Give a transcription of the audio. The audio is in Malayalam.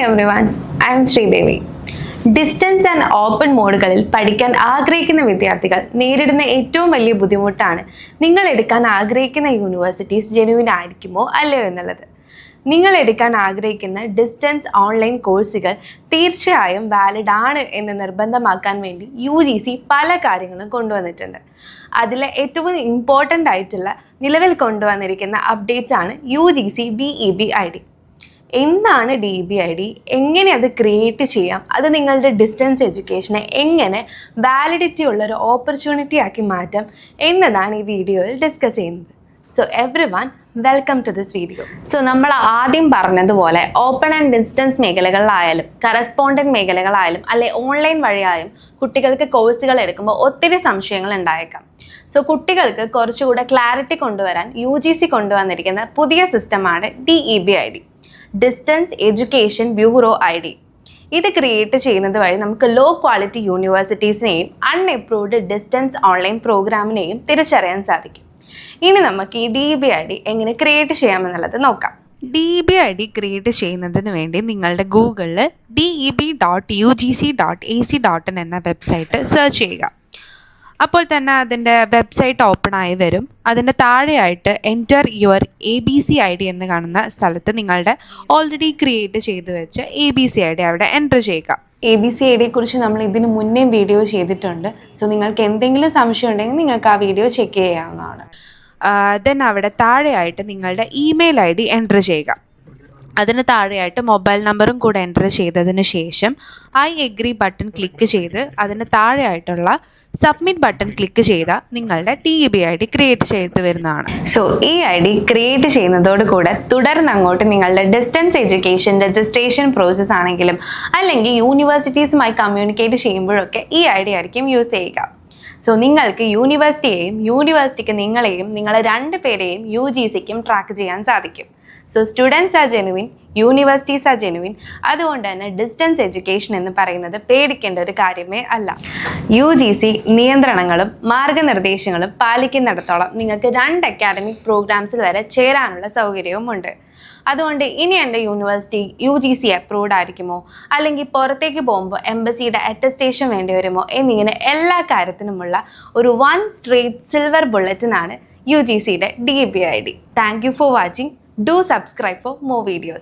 everyone, I am Devi. Distance and open മോഡുകളിൽ പഠിക്കാൻ ആഗ്രഹിക്കുന്ന വിദ്യാർത്ഥികൾ നേരിടുന്ന ഏറ്റവും വലിയ ബുദ്ധിമുട്ടാണ് നിങ്ങൾ എടുക്കാൻ ആഗ്രഹിക്കുന്ന യൂണിവേഴ്സിറ്റീസ് ജെന്യുവിൻ ആയിരിക്കുമോ അല്ലയോ എന്നുള്ളത്. നിങ്ങൾ എടുക്കാൻ ആഗ്രഹിക്കുന്ന ഡിസ്റ്റൻസ് ഓൺലൈൻ കോഴ്സുകൾ തീർച്ചയായും വാലിഡ് ആണ് എന്ന് നിർബന്ധമാക്കാൻ വേണ്ടി UGC പല കാര്യങ്ങളും കൊണ്ടുവന്നിട്ടുണ്ട്. അതിലെ ഏറ്റവും ഇമ്പോർട്ടൻ്റ് ആയിട്ടുള്ള നിലവിൽ കൊണ്ടുവന്നിരിക്കുന്ന അപ്ഡേറ്റ് ആണ് UGC DEB ID. എന്താണ് DEB ID, എങ്ങനെ അത് ക്രിയേറ്റ് ചെയ്യാം, അത് നിങ്ങളുടെ ഡിസ്റ്റൻസ് എഡ്യൂക്കേഷനെ എങ്ങനെ വാലിഡിറ്റി ഉള്ളൊരു ഓപ്പർച്യൂണിറ്റി ആക്കി മാറ്റാം എന്നതാണ് ഈ വീഡിയോയിൽ ഡിസ്കസ് ചെയ്യുന്നത്. So everyone, welcome to this video. So നമ്മൾ ആദ്യം പറഞ്ഞതുപോലെ ഓപ്പൺ ആൻഡ് ഡിസ്റ്റൻസ് മേഖലകളിലായാലും കറസ്പോണ്ടൻറ്റ് മേഖലകളായാലും അല്ലെ ഓൺലൈൻ വഴിയായും കുട്ടികൾക്ക് കോഴ്സുകൾ എടുക്കുമ്പോൾ ഒത്തിരി സംശയങ്ങൾ ഉണ്ടായേക്കാം. സോ കുട്ടികൾക്ക് കുറച്ചുകൂടെ ക്ലാരിറ്റി കൊണ്ടുവരാൻ UGC കൊണ്ടുവന്നിരിക്കുന്ന പുതിയ സിസ്റ്റമാണ് DEB ID, distance education bureau ID. ഇത് ക്രിയേറ്റ് ചെയ്യുന്നത് വഴി നമുക്ക് ലോ ക്വാളിറ്റി യൂണിവേഴ്സിറ്റീസിനെയും അൺഅപ്രൂവ്ഡ് ഡിസ്റ്റൻസ് ഓൺലൈൻ പ്രോഗ്രാമിനെയും തിരിച്ചറിയാൻ സാധിക്കും. ഇനി നമുക്ക് ഈ DEB ID എങ്ങനെ ക്രിയേറ്റ് ചെയ്യാമെന്നുള്ളത് നോക്കാം. DEB ID ക്രിയേറ്റ് ചെയ്യുന്നതിന് വേണ്ടി നിങ്ങളുടെ ഗൂഗിളിൽ deb.ugc.ac.in എന്ന വെബ്സൈറ്റ് സെർച്ച് ചെയ്യുക. അപ്പോൾ തന്നെ അതിൻ്റെ വെബ്സൈറ്റ് ഓപ്പൺ ആയി വരും. അതിൻ്റെ താഴെയായിട്ട് എൻറ്റർ യുവർ ABC ID എന്ന് കാണുന്ന സ്ഥലത്ത് നിങ്ങളുടെ ഓൾറെഡി ക്രിയേറ്റ് ചെയ്ത് വെച്ച ABC ID അവിടെ എൻ്റർ ചെയ്യുക. ABC ID കുറിച്ച് നമ്മൾ ഇതിന് മുന്നേ വീഡിയോ ചെയ്തിട്ടുണ്ട്. സോ നിങ്ങൾക്ക് എന്തെങ്കിലും സംശയം ഉണ്ടെങ്കിൽ നിങ്ങൾക്ക് ആ വീഡിയോ ചെക്ക് ചെയ്യാവുന്നതാണ്. ദെൻ അവിടെ താഴെയായിട്ട് നിങ്ങളുടെ ഇമെയിൽ ID എൻ്റർ ചെയ്യുക. അതിന് താഴെയായിട്ട് മൊബൈൽ നമ്പറും കൂടെ എൻ്റർ ചെയ്തതിന് ശേഷം ഐ എഗ്രി ബട്ടൺ ക്ലിക്ക് ചെയ്ത് അതിന് താഴെയായിട്ടുള്ള സബ്മിറ്റ് ബട്ടൺ ക്ലിക്ക് ചെയ്താൽ നിങ്ങളുടെ DEB ID ക്രിയേറ്റ് ചെയ്ത് വരുന്നതാണ്. സോ ഈ ID ക്രിയേറ്റ് ചെയ്യുന്നതോടുകൂടെ തുടർന്ന് അങ്ങോട്ട് നിങ്ങളുടെ ഡിസ്റ്റൻസ് എഡ്യൂക്കേഷൻ രജിസ്ട്രേഷൻ പ്രോസസ്സ് ആണെങ്കിലും അല്ലെങ്കിൽ യൂണിവേഴ്സിറ്റീസുമായി കമ്മ്യൂണിക്കേറ്റ് ചെയ്യുമ്പോഴൊക്കെ ഈ ID ആയിരിക്കും യൂസ് ചെയ്യുക. സോ നിങ്ങൾക്ക് യൂണിവേഴ്സിറ്റിയെയും യൂണിവേഴ്സിറ്റിക്ക് നിങ്ങളെയും നിങ്ങളെ രണ്ട് പേരെയും UGCക്കും ട്രാക്ക് ചെയ്യാൻ സാധിക്കും. So students are genuine, universities are genuine. അതുകൊണ്ട് തന്നെ ഡിസ്റ്റൻസ് എഡ്യൂക്കേഷൻ എന്ന് പറയുന്നത് പേടിക്കേണ്ട ഒരു കാര്യമേ അല്ല. UGC നിയന്ത്രണങ്ങളും മാർഗനിർദ്ദേശങ്ങളും പാലിക്കുന്നിടത്തോളം നിങ്ങൾക്ക് 2 അക്കാഡമിക് പ്രോഗ്രാംസിൽ വരെ ചേരാനുള്ള സൗകര്യവുമുണ്ട്. അതുകൊണ്ട് ഇനി എൻ്റെ യൂണിവേഴ്സിറ്റി UGC അപ്രൂവ്ഡ് ആയിരിക്കുമോ, അല്ലെങ്കിൽ പുറത്തേക്ക് പോകുമ്പോൾ എംബസിയുടെ അറ്റസ്റ്റേഷൻ വേണ്ടി വരുമോ എന്നിങ്ങനെ എല്ലാ കാര്യത്തിനുമുള്ള ഒരു 1 straight silver bulletin ആണ് UGCയുടെ DEB ID. Thank you for watching. Do subscribe for more videos.